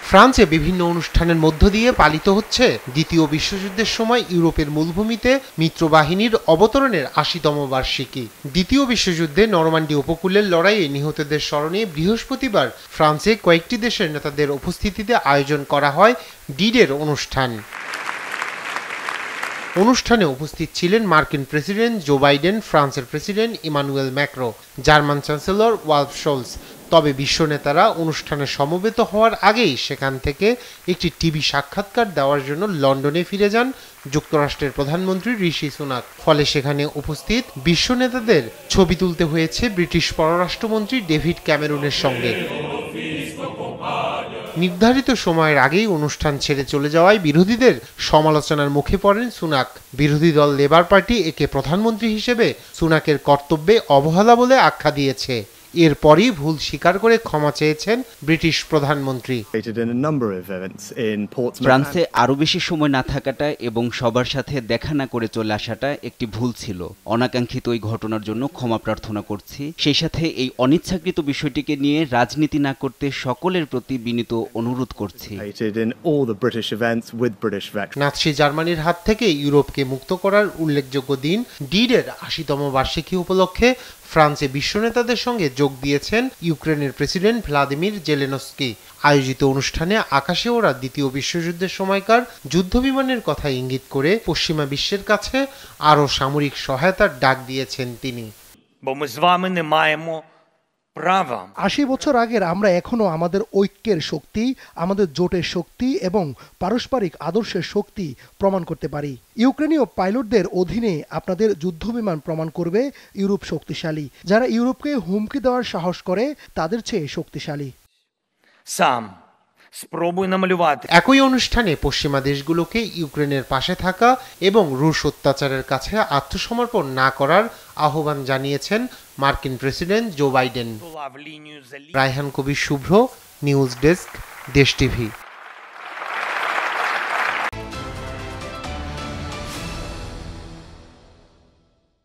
ফ্রান্সে বিভিন্ন অনুষ্ঠানের মধ্য দিয়ে পালিত হচ্ছে দ্বিতীয় বিশ্বযুদ্ধের সময় ইউরোপের মূলভূমিতে মিত্রবাহিনীর অবতরণের ৮০তম বার্ষিকী। দ্বিতীয় বিশ্বযুদ্ধে নরমান্ডি উপকূলের লড়াইয়ে নিহতদের স্মরণে বৃহস্পতিবার ফ্রান্সে কয়েকটি দেশের নেতাদের উপস্থিতিতে আয়োজন করা হয় ডি-ডের অনুষ্ঠান। অনুষ্ঠানে উপস্থিত ছিলেন মার্কিন প্রেসিডেন্ট জো বাইডেন, ফ্রান্সের president Emmanuel Macron, German chancellor Olaf Scholz. তবে বিশ্ব নেতারা অনুষ্ঠানে সমবেত হওয়ার আগেই সেখান থেকে একটি টিভি সাক্ষাৎকার দেওয়ার জন্য লন্ডনে ফিরে যান যুক্তরাষ্ট্রের প্রধানমন্ত্রী ঋষি সুনাক। ফলে সেখানে উপস্থিত বিশ্ব নেতাদের ছবি তুলতে হয়েছে ব্রিটিশ পররাষ্ট্রমন্ত্রী ডেভিড ক্যামেরুনের সঙ্গে। নির্ধারিত সময়ের আগেই অনুষ্ঠান ছেড়ে চলে যাওয়ায় বিরোধীদের সমালোচনার মুখে পড়েন সুনাক। বিরোধী দল লেবার পার্টি একে প্রধানমন্ত্রী হিসেবে সুনাকের কর্তব্যে অবহেলা বলে আখ্যা দিয়েছে। এরপরই ভুল স্বীকার করে ক্ষমা চেয়েছেন ব্রিটিশ প্রধানমন্ত্রী। ফ্রান্সে আরো বেশি সময় না থাকাটা এবং সবার সাথে দেখা না করে চলে আসাটা একটি ভুল ছিল। অনাকাঙ্ক্ষিত এই ঘটনার জন্য ক্ষমা প্রার্থনা করছি। সেই সাথে এই অনিচ্ছাকৃত বিষয়টিকে নিয়ে রাজনীতি না করতে সকলের প্রতি বিনীত অনুরোধ করছি। নাৎসি জার্মানির হাত থেকে ইউরোপকে মুক্ত করার উল্লেখযোগ্য দিন ডি-ডের ৮০তম বার্ষিকী উপলক্ষে ফ্রান্সে বিশ্ব নেতাদের সঙ্গে যোগ দিয়েছেন ইউক্রেনের প্রেসিডেন্ট ভ্লাদিমির জেলেনস্কি। আয়োজিত অনুষ্ঠানে আকাশে ওড়া দ্বিতীয় বিশ্বযুদ্ধের সময়কার যুদ্ধবিমানের কথা ইঙ্গিত করে পশ্চিমা বিশ্বের কাছে আরও সামরিক সহায়তার ডাক দিয়েছেন তিনি। ৮০ বছর আগের আমরা এখনো আমাদের ঐক্যের শক্তি, আমাদের জোটের শক্তি এবং পারস্পরিক আদর্শের শক্তি প্রমাণ করতে পারি। ইউক্রেনীয় পাইলটদের অধীনে আপনাদের যুদ্ধবিমান প্রমাণ করবে ইউরোপ শক্তিশালী। যারা ইউরোপকে হুমকি দেওয়ার সাহস করে তাদের চেয়ে শক্তিশালী। একই অনুষ্ঠানে পশ্চিমা দেশগুলোকে ইউক্রেনের পাশে থাকা এবং রুশ অত্যাচারের কাছে আত্মসমর্পণ না করার আহ্বান জানিয়েছেন মার্কিন প্রেসিডেন্ট জো বাইডেন। রায়হান কবির শুভ্র, নিউজ ডেস্ক, দেশ টিভি।